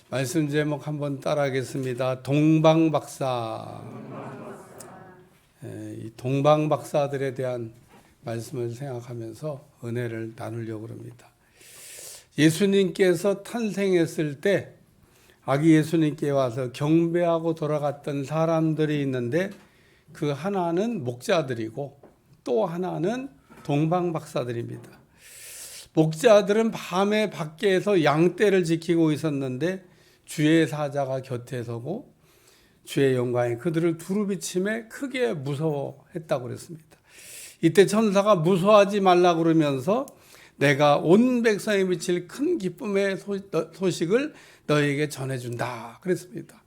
말씀 제목 한번 따라하겠습니다. 동방박사. 이 동방박사들에 대한 말씀을 생각하면서 은혜를 나누려고 합니다. 예수님께서 탄생했을 때 아기 예수님께 와서 경배하고 돌아갔던 사람들이 있는데 그 하나는 목자들이고 또 하나는 동방박사들입니다. 목자들은 밤에 밖에서 양떼를 지키고 있었는데 주의 사자가 곁에 서고 주의 영광이 그들을 두루비침에 크게 무서워했다고 그랬습니다. 이때 천사가 무서워하지 말라고 그러면서 내가 온 백성에 미칠 큰 기쁨의 소식을 너희에게 전해준다 그랬습니다.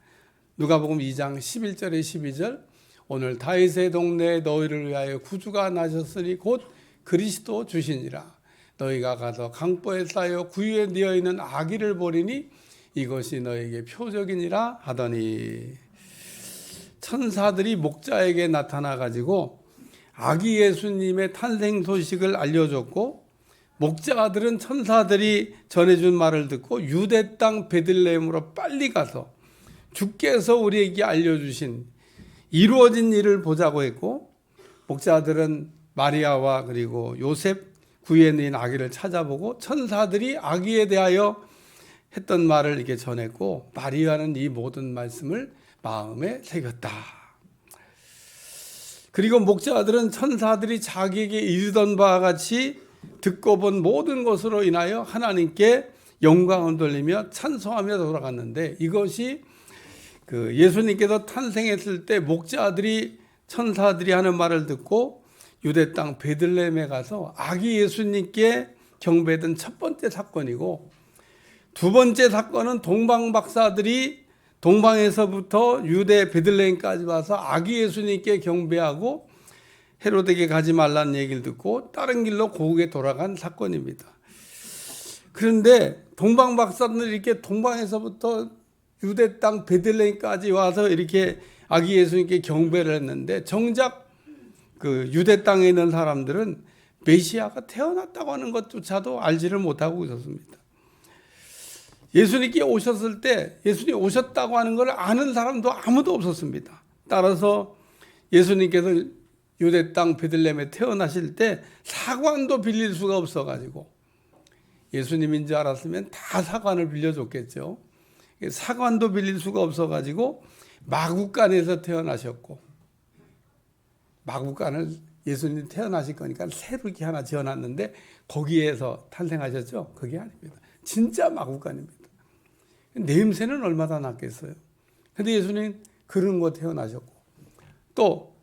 누가복음 2장 11절에 12절 오늘 다윗의 동네에 너희를 위하여 구주가 나셨으니 곧 그리스도 주시니라. 너희가 가서 강보에 쌓여 구유에 뉘어 있는 아기를 보리니 이것이 너희에게 표적이니라 하더니 천사들이 목자에게 나타나 가지고 아기 예수님의 탄생 소식을 알려줬고 목자들은 천사들이 전해준 말을 듣고 유대 땅 베들레헴으로 빨리 가서 주께서 우리에게 알려주신 이루어진 일을 보자고 했고 목자들은 마리아와 그리고 요셉 구유에 놓인 아기를 찾아보고 천사들이 아기에 대하여 했던 말을 이렇게 전했고 마리아는 이 모든 말씀을 마음에 새겼다. 그리고 목자들은 천사들이 자기에게 이르던 바와 같이 듣고 본 모든 것으로 인하여 하나님께 영광을 돌리며 찬송하며 돌아갔는데 이것이 그 예수님께서 탄생했을 때 목자들이 천사들이 하는 말을 듣고 유대 땅 베들레헴에 가서 아기 예수님께 경배했던 첫 번째 사건이고 두 번째 사건은 동방박사들이 동방에서부터 유대 베들레헴까지 와서 아기 예수님께 경배하고 헤로데에게 가지 말라는 얘기를 듣고 다른 길로 고국에 돌아간 사건입니다. 그런데 동방박사들이 이렇게 동방에서부터 유대 땅 베들레헴까지 와서 이렇게 아기 예수님께 경배를 했는데 정작 그 유대 땅에 있는 사람들은 메시아가 태어났다고 하는 것조차도 알지를 못하고 있었습니다. 예수님께 오셨을 때 예수님이 오셨다고 하는 걸 아는 사람도 아무도 없었습니다. 따라서 예수님께서 유대 땅 베들레헴에 태어나실 때 사관도 빌릴 수가 없어가지고 예수님인 줄 알았으면 다 사관을 빌려줬겠죠. 사관도 빌릴 수가 없어가지고 마구간에서 태어나셨고 마구간을 예수님 태어나실 거니까 새로 이렇게 하나 지어놨는데 거기에서 탄생하셨죠? 그게 아닙니다. 진짜 마구간입니다. 냄새는 얼마나 났겠어요. 그런데 예수님 그런 거 태어나셨고 또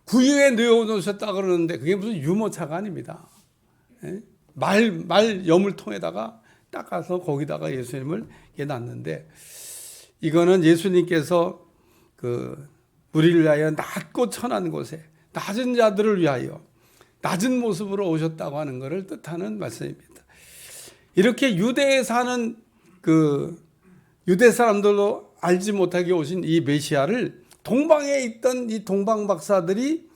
구유에 넣어놓으셨다 그러는데 그게 무슨 유모차가 아닙니다. 말 여물통에다가 닦아서 거기다가 예수님을 놨는데 이거는 예수님께서 그 우리를 위하여 낮고 천한 곳에 낮은 자들을 위하여 낮은 모습으로 오셨다고 하는 것을 뜻하는 말씀입니다. 이렇게 유대에 사는 그 유대 사람들도 알지 못하게 오신 이 메시아를 동방에 있던 이 동방박사들이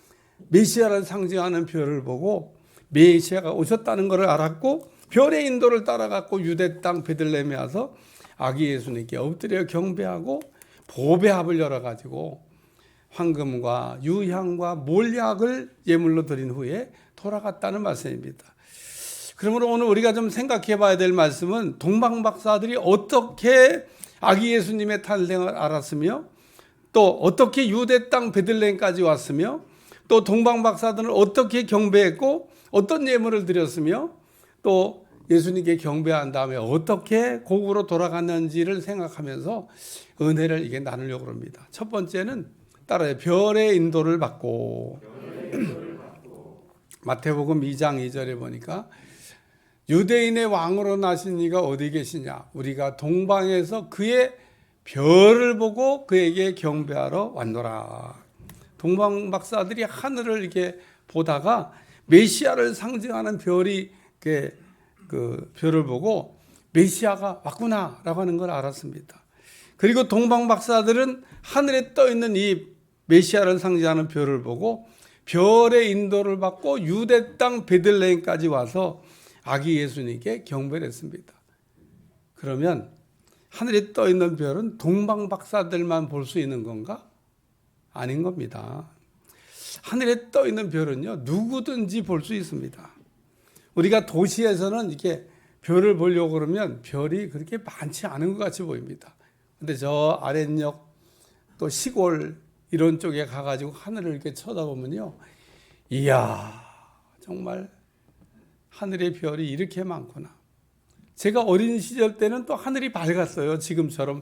메시아를 상징하는 별을 보고 메시아가 오셨다는 것을 알았고 별의 인도를 따라갔고 유대 땅 베들레헴에 와서 아기 예수님께 엎드려 경배하고 보배합을 열어가지고 황금과 유향과 몰약을 예물로 드린 후에 돌아갔다는 말씀입니다. 그러므로 오늘 우리가 좀 생각해 봐야 될 말씀은 동방박사들이 어떻게 아기 예수님의 탄생을 알았으며 또 어떻게 유대 땅 베들레헴까지 왔으며 또 동방박사들은 어떻게 경배했고 어떤 예물을 드렸으며 또 예수님께 경배한 다음에 어떻게 고국으로 돌아갔는지를 생각하면서 은혜를 이게 나누려고 합니다. 첫 번째는 따라요. 별의 인도를 받고 마태복음 2장 2절에 보니까 유대인의 왕으로 나신 이가 어디 계시냐? 우리가 동방에서 그의 별을 보고 그에게 경배하러 왔노라. 동방박사들이 하늘을 이렇게 보다가 메시아를 상징하는 별이 그 별을 보고 메시아가 왔구나라고 하는 걸 알았습니다. 그리고 동방박사들은 하늘에 떠 있는 이 메시아를 상징하는 별을 보고 별의 인도를 받고 유대 땅 베들레헴까지 와서 아기 예수님께 경배를 했습니다. 그러면 하늘에 떠 있는 별은 동방박사들만 볼 수 있는 건가? 아닌 겁니다. 하늘에 떠 있는 별은요, 누구든지 볼 수 있습니다. 우리가 도시에서는 이렇게 별을 보려고 그러면 별이 그렇게 많지 않은 것 같이 보입니다. 근데 저 아랫역 또 시골 이런 쪽에 가가지고 하늘을 이렇게 쳐다보면요, 이야, 정말 하늘의 별이 이렇게 많구나. 제가 어린 시절 때는 또 하늘이 밝았어요. 지금처럼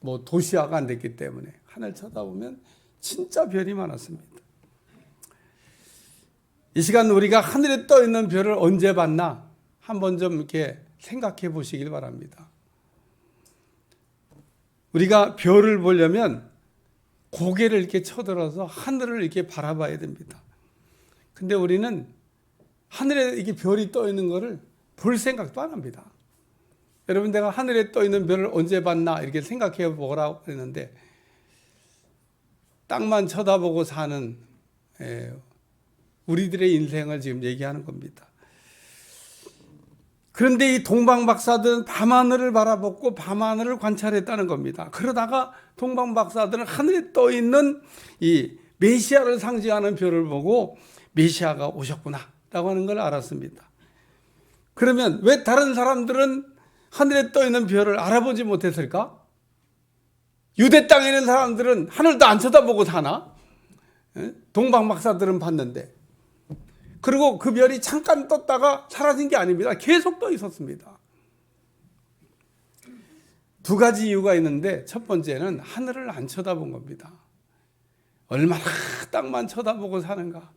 뭐 도시화가 안 됐기 때문에 하늘 쳐다보면 진짜 별이 많았습니다. 이 시간 우리가 하늘에 떠 있는 별을 언제 봤나 한번 좀 이렇게 생각해 보시길 바랍니다. 우리가 별을 보려면 고개를 이렇게 쳐들어서 하늘을 이렇게 바라봐야 됩니다. 근데 우리는 하늘에 이렇게 별이 떠 있는 것을 볼 생각도 안 합니다. 여러분, 내가 하늘에 떠 있는 별을 언제 봤나 이렇게 생각해 보라고 그랬는데, 땅만 쳐다보고 사는 우리들의 인생을 지금 얘기하는 겁니다. 그런데 이 동방박사들은 밤하늘을 바라보고 밤하늘을 관찰했다는 겁니다. 그러다가 동방박사들은 하늘에 떠 있는 이 메시아를 상징하는 별을 보고 메시아가 오셨구나 라고 하는 걸 알았습니다. 그러면 왜 다른 사람들은 하늘에 떠 있는 별을 알아보지 못했을까? 유대 땅에 있는 사람들은 하늘도 안 쳐다보고 사나? 동방박사들은 봤는데. 그리고 그 별이 잠깐 떴다가 사라진 게 아닙니다. 계속 떠 있었습니다. 두 가지 이유가 있는데, 첫 번째는 하늘을 안 쳐다본 겁니다. 얼마나 땅만 쳐다보고 사는가.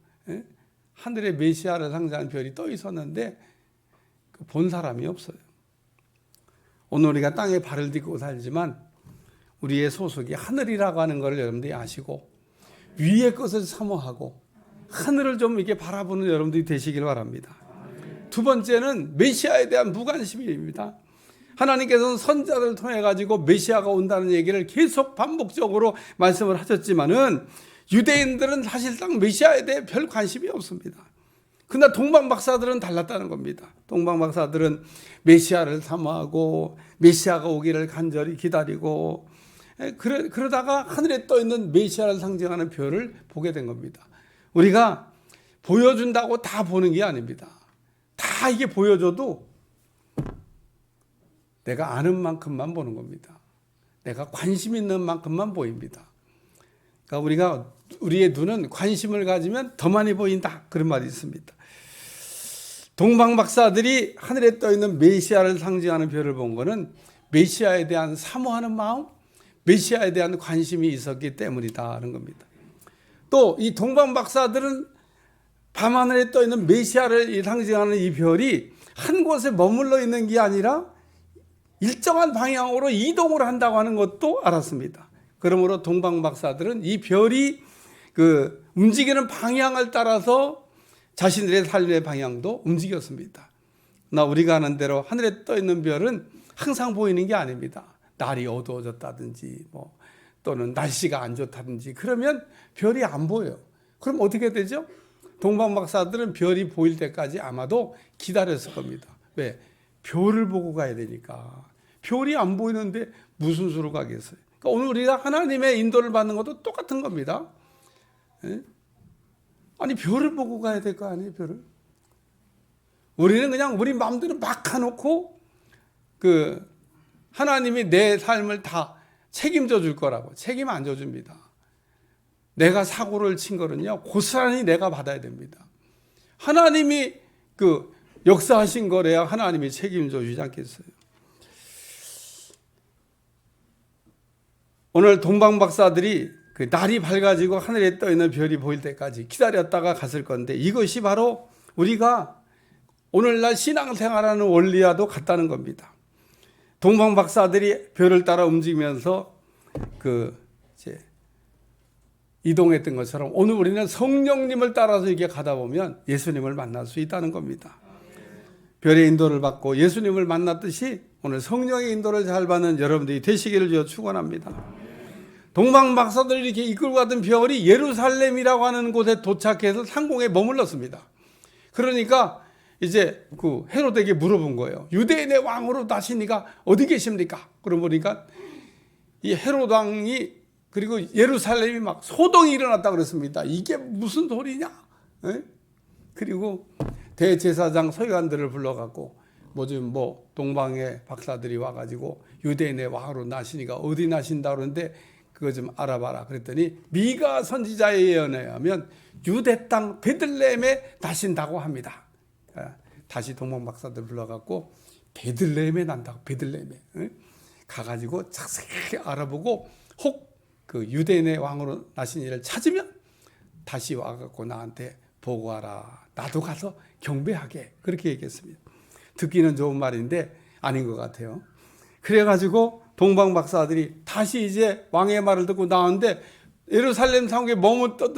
하늘에 메시아를 상징하는 별이 떠 있었는데 본 사람이 없어요. 오늘 우리가 땅에 발을 딛고 살지만 우리의 소속이 하늘이라고 하는 것을 여러분들이 아시고 위의 것을 사모하고 하늘을 좀 이렇게 바라보는 여러분들이 되시길 바랍니다. 두 번째는 메시아에 대한 무관심입니다. 하나님께서는 선자들을 통해 가지고 메시아가 온다는 얘기를 계속 반복적으로 말씀을 하셨지만은 유대인들은 사실상 메시아에 대해 별 관심이 없습니다. 그러나 동방박사들은 달랐다는 겁니다. 동방박사들은 메시아를 사모하고 메시아가 오기를 간절히 기다리고 그러다가 하늘에 떠 있는 메시아를 상징하는 별을 보게 된 겁니다. 우리가 보여준다고 다 보는 게 아닙니다. 다 이게 보여줘도 내가 아는 만큼만 보는 겁니다. 내가 관심 있는 만큼만 보입니다. 그러니까 우리의 눈은 관심을 가지면 더 많이 보인다, 그런 말이 있습니다. 동방박사들이 하늘에 떠 있는 메시아를 상징하는 별을 본 것은 메시아에 대한 사모하는 마음, 메시아에 대한 관심이 있었기 때문이다는 겁니다. 또 이 동방박사들은 밤하늘에 떠 있는 메시아를 상징하는 이 별이 한 곳에 머물러 있는 게 아니라 일정한 방향으로 이동을 한다고 하는 것도 알았습니다. 그러므로 동방박사들은 이 별이 그 움직이는 방향을 따라서 자신들의 삶의 방향도 움직였습니다. 나 우리가 아는 대로 하늘에 떠 있는 별은 항상 보이는 게 아닙니다. 날이 어두워졌다든지 또는 날씨가 안 좋다든지 그러면 별이 안 보여요. 그럼 어떻게 되죠? 동방박사들은 별이 보일 때까지 아마도 기다렸을 겁니다. 왜? 별을 보고 가야 되니까. 별이 안 보이는데 무슨 수로 가겠어요? 그러니까 오늘 우리가 하나님의 인도를 받는 것도 똑같은 겁니다. 아니 별을 보고 가야 될 거 아니에요, 별을? 우리는 그냥 우리 마음대로 막 가놓고 하나님이 내 삶을 다 책임져 줄 거라고 책임 안 져줍니다. 내가 사고를 친 거는요 고스란히 내가 받아야 됩니다. 하나님이 역사하신 거래야 하나님이 책임져 주지 않겠어요? 오늘 동방박사들이 날이 밝아지고 하늘에 떠 있는 별이 보일 때까지 기다렸다가 갔을 건데 이것이 바로 우리가 오늘날 신앙생활하는 원리와도 같다는 겁니다. 동방박사들이 별을 따라 움직이면서 이제 이동했던 것처럼 오늘 우리는 성령님을 따라서 이렇게 가다 보면 예수님을 만날 수 있다는 겁니다. 별의 인도를 받고 예수님을 만났듯이 오늘 성령의 인도를 잘 받는 여러분들이 되시기를 주여 축원합니다. 동방박사들이 이렇게 이끌고 가던 별이 예루살렘이라고 하는 곳에 도착해서 상공에 머물렀습니다. 그러니까 이제 그 헤로데에게 물어본 거예요. 유대인의 왕으로 나시니가 어디 계십니까? 그러고 보니까 이 헤롯 왕이 그리고 예루살렘이 막 소동이 일어났다 그랬습니다. 이게 무슨 소리냐? 에? 그리고 대제사장 서기관들을 불러갖고 뭐좀 동방의 박사들이 와가지고 유대인의 왕으로 나시니가 어디 나신다 그러는데 그거 좀 알아봐라 그랬더니 미가 선지자의 예언에 의하면 유대 땅 베들레헴에 나신다고 합니다. 다시 동방 박사들 불러갖고 베들레헴에 난다고 베들레헴에 가가지고 자세히 알아보고 혹 그 유대인의 왕으로 나신 이를 찾으면 다시 와갖고 나한테 보고하라. 나도 가서 경배하게 그렇게 얘기했습니다. 듣기는 좋은 말인데 아닌 것 같아요. 그래가지고 동방 박사들이 다시 이제 왕의 말을 듣고 나왔는데 예루살렘 상국에 머뭇던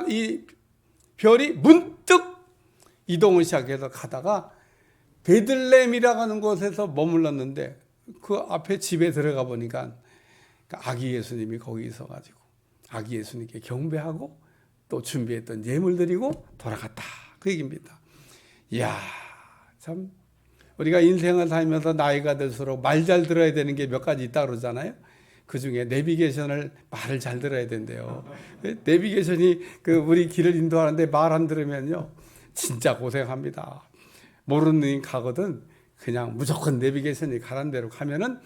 이 별이 문득 이동을 시작해서 가다가 베들레헴이라고 하는 곳에서 머물렀는데 그 앞에 집에 들어가 보니까 아기 예수님이 거기 있어가지고 아기 예수님께 경배하고 또 준비했던 예물 드리고 돌아갔다. 그 얘기입니다. 이야, 참 우리가 인생을 살면서 나이가 들수록 말 잘 들어야 되는 게 몇 가지 있다 그러잖아요. 그 중에 내비게이션을 말을 잘 들어야 된대요. 내비게이션이 우리 길을 인도하는데 말 안 들으면요 진짜 고생합니다. 모르는 일 가거든 그냥 무조건 내비게이션이 가란 대로 가면은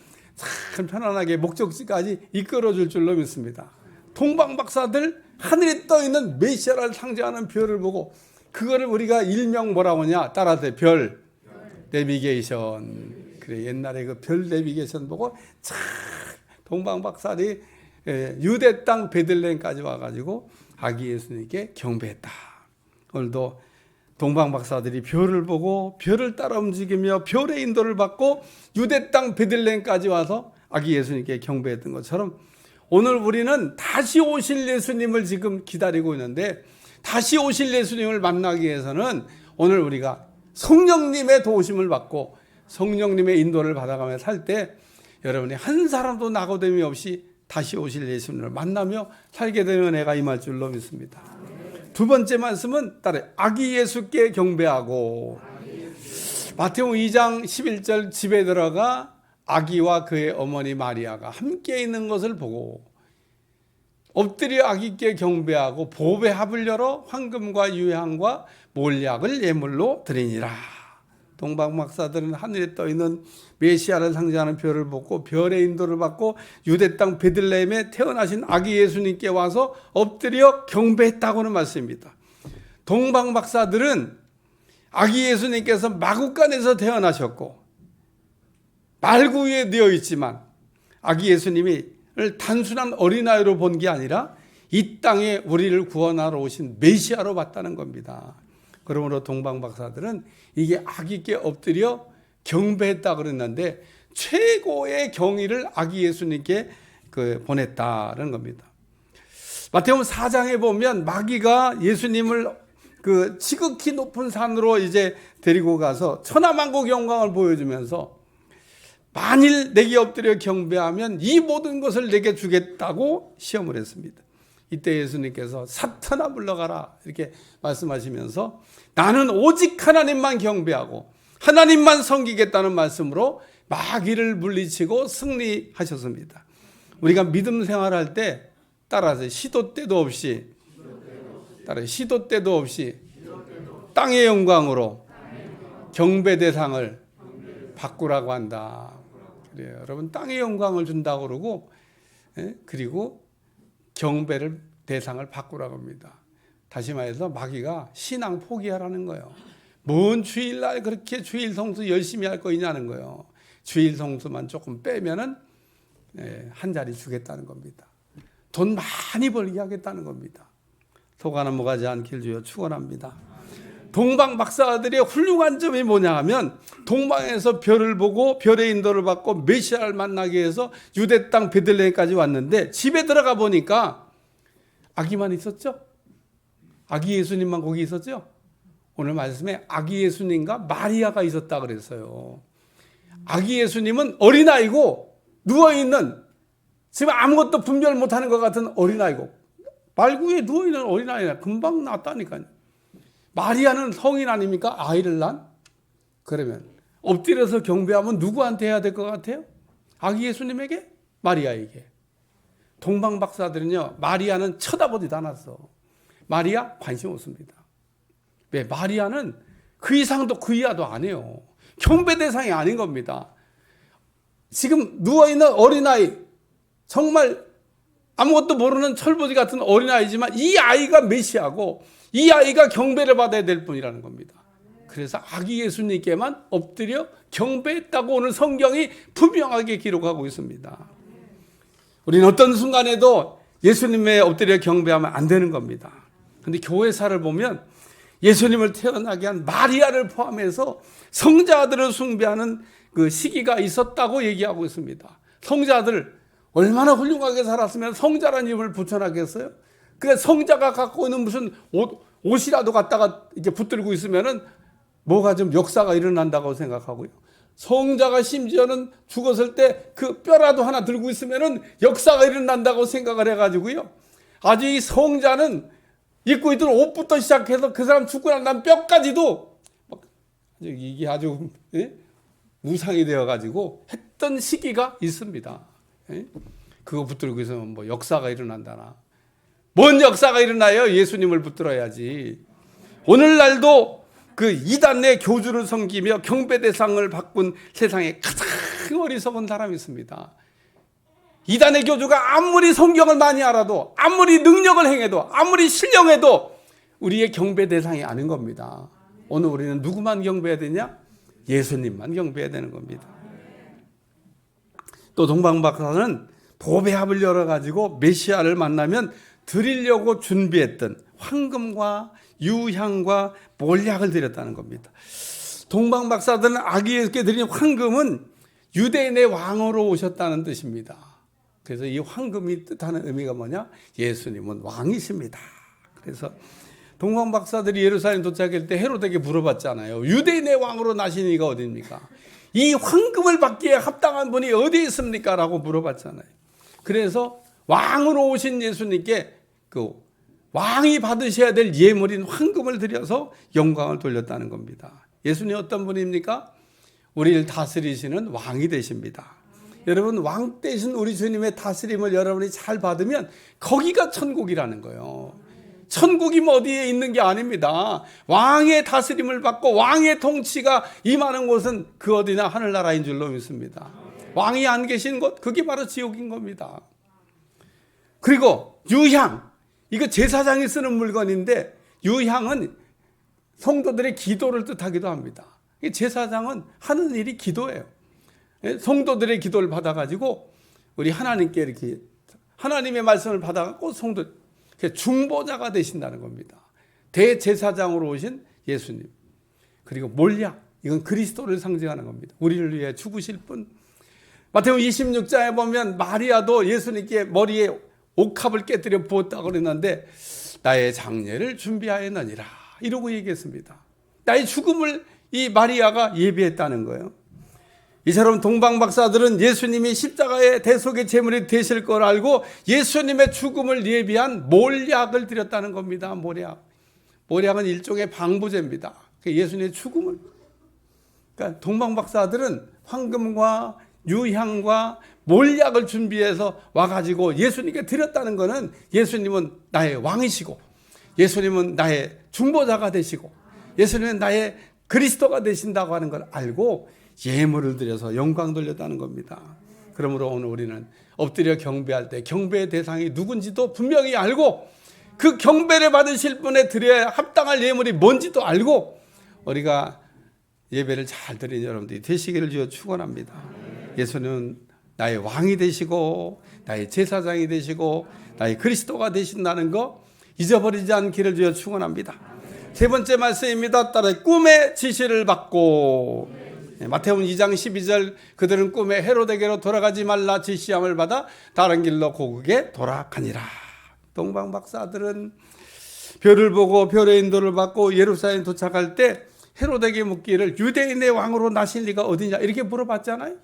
참 편안하게 목적지까지 이끌어줄 줄로 믿습니다. 동방 박사들 하늘에 떠 있는 메시아를 상징하는 별을 보고 그거를 우리가 일명 뭐라고 하냐 따라서 별 내비게이션. 그래 옛날에 그 별 내비게이션 보고 참 동방 박사들이 유대 땅 베들레헴까지 와가지고 아기 예수님께 경배했다. 오늘도 동방 박사들이 별을 보고 별을 따라 움직이며 별의 인도를 받고 유대 땅 베들레헴까지 와서 아기 예수님께 경배했던 것처럼 오늘 우리는 다시 오실 예수님을 지금 기다리고 있는데 다시 오실 예수님을 만나기 위해서는 오늘 우리가 성령님의 도우심을 받고 성령님의 인도를 받아가며 살 때 여러분이 한 사람도 낙오됨이 없이 다시 오실 예수님을 만나며 살게 되는 은혜가 임할 줄로 믿습니다. 두 번째 말씀은 따라 아기 예수께 경배하고 마태복음 2장 11절 집에 들어가 아기와 그의 어머니 마리아가 함께 있는 것을 보고 엎드려 아기께 경배하고 보배 합을 열어 황금과 유향과 몰약을 예물로 드리니라. 동방 박사들은 하늘에 떠 있는 메시아를 상징하는 별을 보고 별의 인도를 받고 유대 땅 베들레헴에 태어나신 아기 예수님께 와서 엎드려 경배했다고는 말씀입니다. 동방 박사들은 아기 예수님께서 마구간에서 태어나셨고 말구유에 되어 있지만 아기 예수님을 단순한 어린아이로 본 게 아니라 이 땅에 우리를 구원하러 오신 메시아로 봤다는 겁니다. 그러므로 동방 박사들은 이게 아기께 엎드려 경배했다 그랬는데 최고의 경의를 아기 예수님께 보냈다는 겁니다. 마태복음 4장에 보면 마귀가 예수님을 지극히 높은 산으로 이제 데리고 가서 천하만국 영광을 보여주면서 만일 내게 엎드려 경배하면 이 모든 것을 내게 주겠다고 시험을 했습니다. 이때 예수님께서 사탄아 물러가라 이렇게 말씀하시면서 나는 오직 하나님만 경배하고 하나님만 섬기겠다는 말씀으로 마귀를 물리치고 승리하셨습니다. 우리가 믿음 생활할 때 따라서 시도 때도 없이 땅의 영광으로 경배 대상을 바꾸라고 한다. 그래요. 여러분 땅의 영광을 준다고 그러고 그리고 경배를 대상을 바꾸라고 합니다. 다시 말해서 마귀가 신앙 포기하라는 거예요. 뭔 주일날 그렇게 주일 성수 열심히 할 거 있냐는 거예요. 주일 성수만 조금 빼면은 한 자리 주겠다는 겁니다. 돈 많이 벌게 하겠다는 겁니다. 속아 넘어가지 않길 주여 축원합니다. 동방 박사들의 훌륭한 점이 뭐냐 하면 동방에서 별을 보고 별의 인도를 받고 메시아를 만나기 위해서 유대 땅 베들레헴까지 왔는데 집에 들어가 보니까 아기만 있었죠. 아기 예수님만 거기 있었죠. 오늘 말씀에 아기 예수님과 마리아가 있었다 그랬어요. 아기 예수님은 어린아이고 누워있는 지금 아무것도 분별 못하는 것 같은 어린아이고 말구에 누워있는 어린아이가 금방 낳았다니까요. 마리아는 성인 아닙니까? 아이를 낳은 그러면 엎드려서 경배하면 누구한테 해야 될 것 같아요? 아기 예수님에게? 마리아에게. 동방 박사들은요, 마리아는 쳐다보지도 않았어. 마리아 관심 없습니다. 왜? 마리아는 그 이상도 그 이하도 안 해요. 경배 대상이 아닌 겁니다. 지금 누워있는 어린아이, 정말 아무것도 모르는 철부지 같은 어린아이지만 이 아이가 메시아고 이 아이가 경배를 받아야 될 뿐이라는 겁니다. 그래서 아기 예수님께만 엎드려 경배했다고 오늘 성경이 분명하게 기록하고 있습니다. 우리는 어떤 순간에도 예수님에 엎드려 경배하면 안 되는 겁니다. 그런데 교회사를 보면 예수님을 태어나게 한 마리아를 포함해서 성자들을 숭배하는 그 시기가 있었다고 얘기하고 있습니다. 성자들 얼마나 훌륭하게 살았으면 성자라는 이름을 붙여놨겠어요? 그래 성자가 갖고 있는 무슨 옷이라도 갖다가 이렇게 붙들고 있으면은 뭐가 좀 역사가 일어난다고 생각하고요. 성자가 심지어는 죽었을 때 그 뼈라도 하나 들고 있으면은 역사가 일어난다고 생각을 해가지고요. 아주 이 성자는 입고 있던 옷부터 시작해서 그 사람 죽고 난 다음 뼈까지도 이게 아주 우상이 되어가지고 했던 시기가 있습니다. 그거 붙들고 있으면 뭐 역사가 일어난다나. 뭔 역사가 일어나요? 예수님을 붙들어야지. 오늘날도 그 이단의 교주를 섬기며 경배 대상을 바꾼 세상에 가장 어리석은 사람이 있습니다. 이단의 교주가 아무리 성경을 많이 알아도 아무리 능력을 행해도 아무리 신령해도 우리의 경배 대상이 아닌 겁니다. 오늘 우리는 누구만 경배해야 되냐? 예수님만 경배해야 되는 겁니다. 또 동방박사는 보배합을 열어가지고 메시아를 만나면 드리려고 준비했던 황금과 유향과 몰약을 드렸다는 겁니다. 동방박사들은 아기 예수께 드린 황금은 유대인의 왕으로 오셨다는 뜻입니다. 그래서 이 황금이 뜻하는 의미가 뭐냐? 예수님은 왕이십니다. 그래서 동방박사들이 예루살렘 도착할 때 헤로데에게 물어봤잖아요. 유대인의 왕으로 나신 이가 어디입니까? 이 황금을 받기에 합당한 분이 어디 있습니까? 라고 물어봤잖아요. 그래서 왕으로 오신 예수님께 그 왕이 받으셔야 될 예물인 황금을 드려서 영광을 돌렸다는 겁니다. 예수님 어떤 분입니까? 우리를 다스리시는 왕이 되십니다. 여러분 왕 대신 우리 주님의 다스림을 여러분이 잘 받으면 거기가 천국이라는 거예요. 천국이 어디에 있는 게 아닙니다. 왕의 다스림을 받고 왕의 통치가 임하는 곳은 그 어디나 하늘나라인 줄로 믿습니다. 왕이 안 계신 곳, 그게 바로 지옥인 겁니다. 그리고 유향, 이거 제사장이 쓰는 물건인데 유향은 성도들의 기도를 뜻하기도 합니다. 제사장은 하는 일이 기도예요. 성도들의 기도를 받아가지고 우리 하나님께 이렇게 하나님의 말씀을 받아갖고 성도 중보자가 되신다는 겁니다. 대제사장으로 오신 예수님. 그리고 몰약, 이건 그리스도를 상징하는 겁니다. 우리를 위해 죽으실 분. 마태복음 26장에 보면 마리아도 예수님께 머리에 옥합을 깨뜨려 부었다고 그랬는데 나의 장례를 준비하였느니라 이러고 얘기했습니다. 나의 죽음을 이 마리아가 예비했다는 거예요. 이처럼 동방박사들은 예수님이 십자가의 대속의 제물이 되실 걸 알고 예수님의 죽음을 예비한 몰약을 드렸다는 겁니다. 몰약은 일종의 방부제입니다. 예수님의 죽음을. 그러니까 동방박사들은 황금과 유향과 몰약을 준비해서 와가지고 예수님께 드렸다는 것은 예수님은 나의 왕이시고 예수님은 나의 중보자가 되시고 예수님은 나의 그리스도가 되신다고 하는 걸 알고 예물을 드려서 영광 돌렸다는 겁니다. 그러므로 오늘 우리는 엎드려 경배할 때 경배의 대상이 누군지도 분명히 알고 그 경배를 받으실 분에 드려야 합당할 예물이 뭔지도 알고 우리가 예배를 잘 드리는 여러분들이 되시기를 주여 축원합니다. 예수는 나의 왕이 되시고 나의 제사장이 되시고 나의 그리스도가 되신다는 거 잊어버리지 않기를 주여 축원합니다. 세 번째 말씀입니다. 따라 꿈의 지시를 받고 마태복음 2장 12절 그들은 꿈에 헤로데게로 돌아가지 말라 지시함을 받아 다른 길로 고국에 돌아가니라. 동방박사들은 별을 보고 별의 인도를 받고 예루살렘 도착할 때 헤로데게 묻기를 유대인의 왕으로 나실 리가 어디냐 이렇게 물어봤잖아요.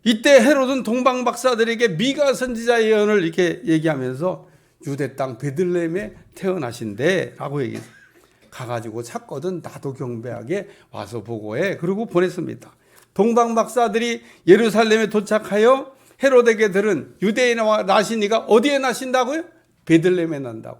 이때 헤롯은 동방박사들에게 미가 선지자 예언을 이렇게 얘기하면서 유대 땅 베들레헴에 태어나신대 라고 얘기했어요. 가가지고 찾거든 나도 경배하게 와서 보고해. 그러고 보냈습니다. 동방 박사들이 예루살렘에 도착하여 헤로데게 들은 유대인의 왕 나시니가 어디에 나신다고요? 베들레헴에 난다고.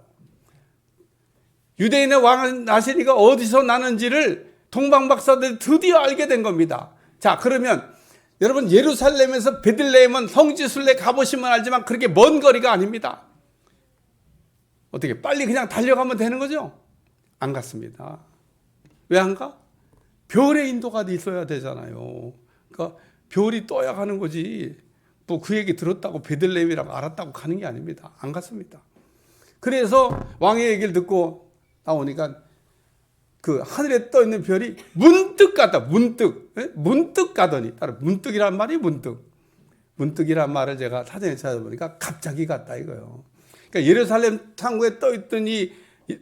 유대인의 왕 나시니가 어디서 나는지를 동방 박사들이 드디어 알게 된 겁니다. 자, 그러면 여러분 예루살렘에서 베들레헴은 성지순례 가보시면 알지만 그렇게 먼 거리가 아닙니다. 어떻게 빨리 그냥 달려가면 되는 거죠? 안 갔습니다. 왜 안 가? 별의 인도가 있어야 되잖아요. 그러니까 별이 떠야 가는 거지. 뭐 그 얘기 들었다고 베들레헴이라고 알았다고 가는 게 아닙니다. 안 갔습니다. 그래서 왕의 얘기를 듣고 나오니까 그 하늘에 떠 있는 별이 문득 갔다. 문득 가더니, 따로 문득이란 말이 문득이란 말을 제가 사전에 찾아보니까 갑자기 갔다 이거요. 그러니까 예루살렘 창고에 떠 있던 이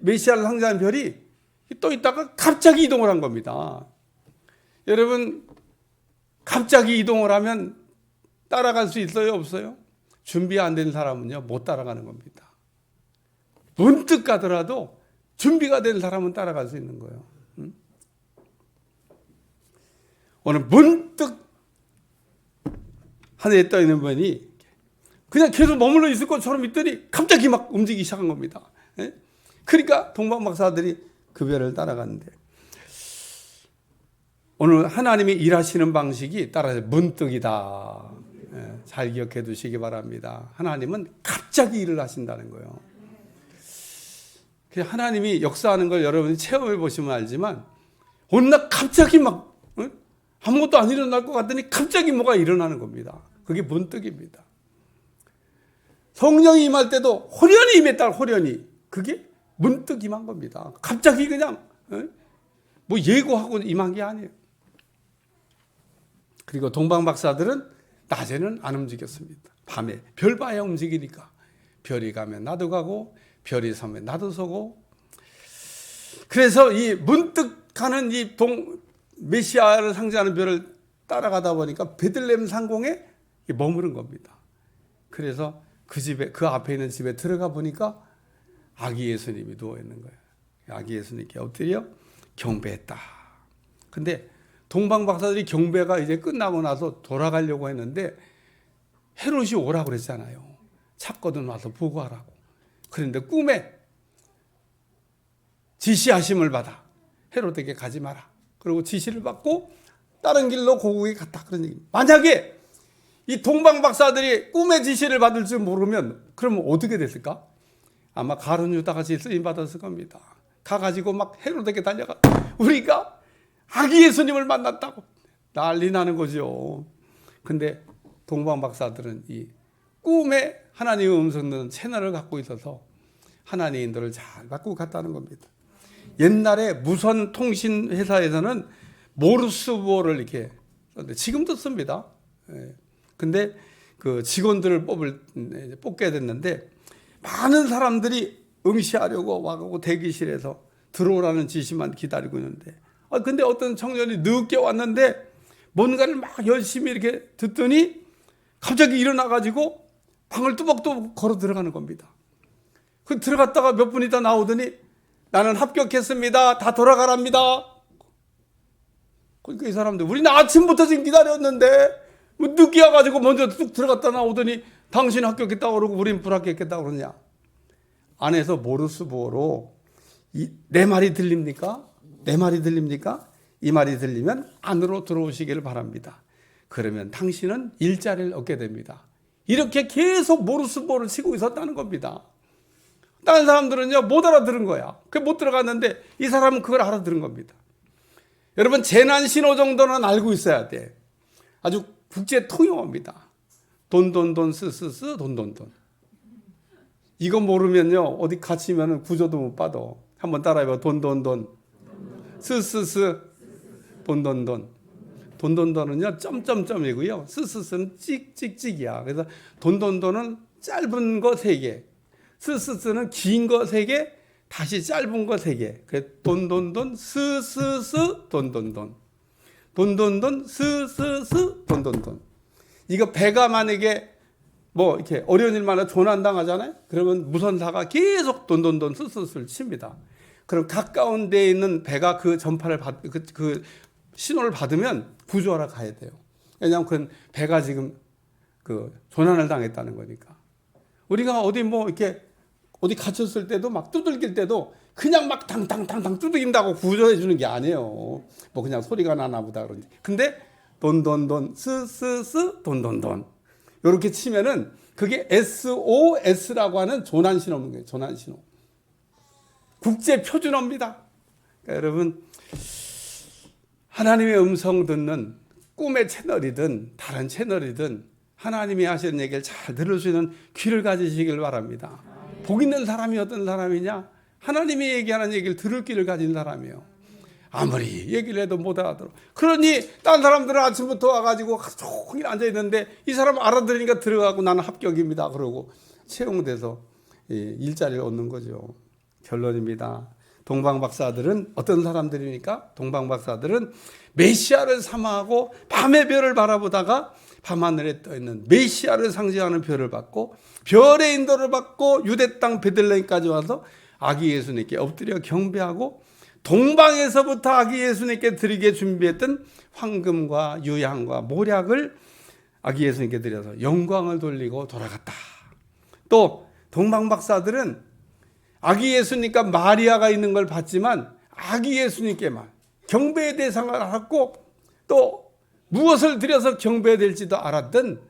메시아를 상징하는 별이 떠 있다가 갑자기 이동을 한 겁니다. 여러분, 갑자기 이동을 하면 따라갈 수 있어요, 없어요? 준비 안 된 사람은요, 못 따라가는 겁니다. 문득 가더라도 준비가 된 사람은 따라갈 수 있는 거예요. 오늘 문득 하늘에 떠 있는 분이 그냥 계속 머물러 있을 것처럼 있더니 갑자기 막 움직이기 시작한 겁니다. 그러니까 동방 박사들이 그 별을 따라갔는데, 오늘 하나님이 일하시는 방식이 따라서 문득이다. 잘 기억해 두시기 바랍니다. 하나님은 갑자기 일을 하신다는 거예요. 하나님이 역사하는 걸 여러분이 체험해 보시면 알지만, 어느 날 갑자기 막 아무것도 안 일어날 것 같더니 갑자기 뭐가 일어나는 겁니다. 그게 문득입니다. 성령이 임할 때도 호련히 임했다. 호련히. 그게 문득 임한 겁니다. 갑자기 그냥 뭐 예고하고 임한 게 아니에요. 그리고 동방 박사들은 낮에는 안 움직였습니다. 밤에 별 봐야 움직이니까. 별이 가면 나도 가고 별이 서면 나도 서고. 그래서 이 문득 가는 이 메시아를 상징하는 별을 따라가다 보니까 베들레헴 상공에 머무른 겁니다. 그래서 그 앞에 있는 집에 들어가 보니까 아기 예수님이 누워 있는 거예요. 아기 예수님께 엎드려 경배했다. 근데 동방 박사들이 경배가 이제 끝나고 나서 돌아가려고 했는데 헤롯이 오라고 그랬잖아요. 찾거든 와서 보고하라고. 그런데 꿈에 지시하심을 받아 헤롯에게 가지 마라. 그리고 지시를 받고 다른 길로 고국에 갔다. 그런 얘기입니다. 만약에 이 동방 박사들이 꿈의 지시를 받을 줄 모르면 그러면 어떻게 됐을까? 아마 가룟 유다같이 쓰임 받았을 겁니다. 가가지고 막 헤롯에게 달려가 우리가 아기 예수님을 만났다고 난리 나는 거죠. 근데 동방 박사들은 이 꿈에 하나님의 음성 듣는 채널을 갖고 있어서 하나님의 인도를 잘 받고 갔다는 겁니다. 옛날에 무선 통신 회사에서는 모르스부호를 이렇게 썼는데 지금도 씁니다. 근데 그 직원들을 뽑게 됐는데 많은 사람들이 응시하려고 와가고 대기실에서 들어오라는 지시만 기다리고 있는데, 근데 어떤 청년이 늦게 왔는데 뭔가를 막 열심히 이렇게 듣더니 갑자기 일어나가지고 방을 뚜벅뚜벅 걸어 들어가는 겁니다. 그 들어갔다가 몇 분 있다 나오더니 나는 합격했습니다. 다 돌아가랍니다. 그러니까 이 사람들 우리는 아침부터 지금 기다렸는데 뭐 늦게 와가지고 먼저 뚝 들어갔다 나오더니 당신 합격했다고 그러고 우린 불합격했다고 그러냐. 안에서 모르스부호로 내 말이 들립니까? 내 말이 들립니까? 이 말이 들리면 안으로 들어오시기를 바랍니다. 그러면 당신은 일자리를 얻게 됩니다. 이렇게 계속 모르스부호를 치고 있었다는 겁니다. 다른 사람들은요 못 알아들은 거야. 못 들어갔는데 이 사람은 그걸 알아들은 겁니다. 여러분 재난 신호 정도는 알고 있어야 돼. 아주 국제 통용어입니다. 돈돈돈 쓰쓰쓰 돈돈돈. 이거 모르면요 어디 갇히면 구조도 못 받아. 한번 따라해봐. 돈돈돈 쓰쓰쓰 돈돈돈. 돈돈돈은요 점점점이고요. 쓰쓰쓰는 찍찍찍이야. 그래서 돈돈돈은 짧은 거 3개, 쓰쓰쓰는 긴 거 3개, 다시 짧은 거 3개. 그래서 돈돈돈 쓰쓰쓰 돈돈돈. 돈돈돈 쓰쓰쓰 돈돈돈. 이거 배가 만약에 뭐 이렇게 어려운 일 많아 조난당하잖아요. 그러면 무선사가 계속 돈돈돈 쓰쓰쓰를 칩니다. 그럼 가까운 데에 있는 배가 그 전파를 그 신호를 받으면 구조하러 가야 돼요. 왜냐하면 그 배가 지금 그 조난을 당했다는 거니까. 우리가 어디 뭐 이렇게 어디 갇혔을 때도 막 두들길 때도 그냥 막 당당당당 두들긴다고 구조해 주는 게 아니에요. 뭐 그냥 소리가 나나 보다 그런지. 근데 돈돈돈 스스스 돈돈돈 이렇게 치면은 그게 SOS라고 하는 조난 신호인 거예요. 조난 신호. 국제 표준어입니다. 그러니까 여러분, 하나님의 음성 듣는 꿈의 채널이든 다른 채널이든 하나님이 하시는 얘기를 잘 들을 수 있는 귀를 가지시길 바랍니다. 복 있는 사람이 어떤 사람이냐? 하나님이 얘기하는 얘기를 들을 귀를 가진 사람이에요. 아무리 얘기를 해도 못 알아들어. 그러니 딴 사람들은 아침부터 와가지고 종일 앉아있는데 이 사람 알아들으니까 들어가고 나는 합격입니다. 그러고 채용돼서 일자리를 얻는 거죠. 결론입니다. 동방박사들은 어떤 사람들입니까? 동방박사들은 메시아를 사모하고 밤의 별을 바라보다가 밤하늘에 떠있는 메시아를 상징하는 별을 받고 별의 인도를 받고 유대 땅 베들레헴까지 와서 아기 예수님께 엎드려 경배하고 동방에서부터 아기 예수님께 드리게 준비했던 황금과 유향과 모략을 아기 예수님께 드려서 영광을 돌리고 돌아갔다. 또 동방박사들은 아기 예수님과 마리아가 있는 걸 봤지만 아기 예수님께만 경배의 대상을 알았고 또 무엇을 드려서 경배해야 될지도 알았던,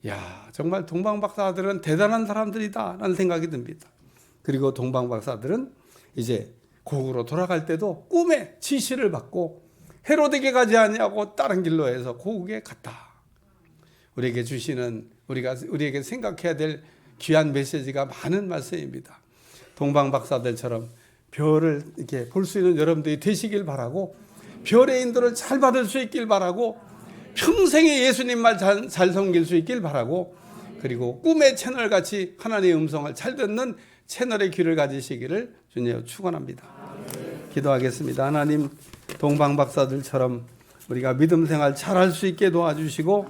야, 정말 동방박사들은 대단한 사람들이다 라는 생각이 듭니다. 그리고 동방박사들은 이제 고국으로 돌아갈 때도 꿈에 지시를 받고 헤로데게 가지 아니하고 다른 길로 해서 고국에 갔다. 우리에게 주시는, 우리에게 생각해야 될 귀한 메시지가 많은 말씀입니다. 동방박사들처럼 별을 이렇게 볼 수 있는 여러분들이 되시길 바라고, 별의 인도를 잘 받을 수 있길 바라고, 평생에 예수님 말 잘 섬길 수 있길 바라고, 그리고 꿈의 채널같이 하나님의 음성을 잘 듣는 채널의 귀를 가지시기를 주님 축원합니다. 기도하겠습니다. 하나님, 동방박사들처럼 우리가 믿음 생활 잘할 수 있게 도와주시고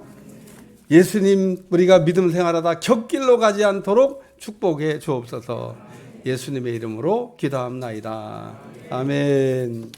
예수님 우리가 믿음 생활하다 곁길로 가지 않도록 축복해 주옵소서. 예수님의 이름으로 기도합나이다. 아멘.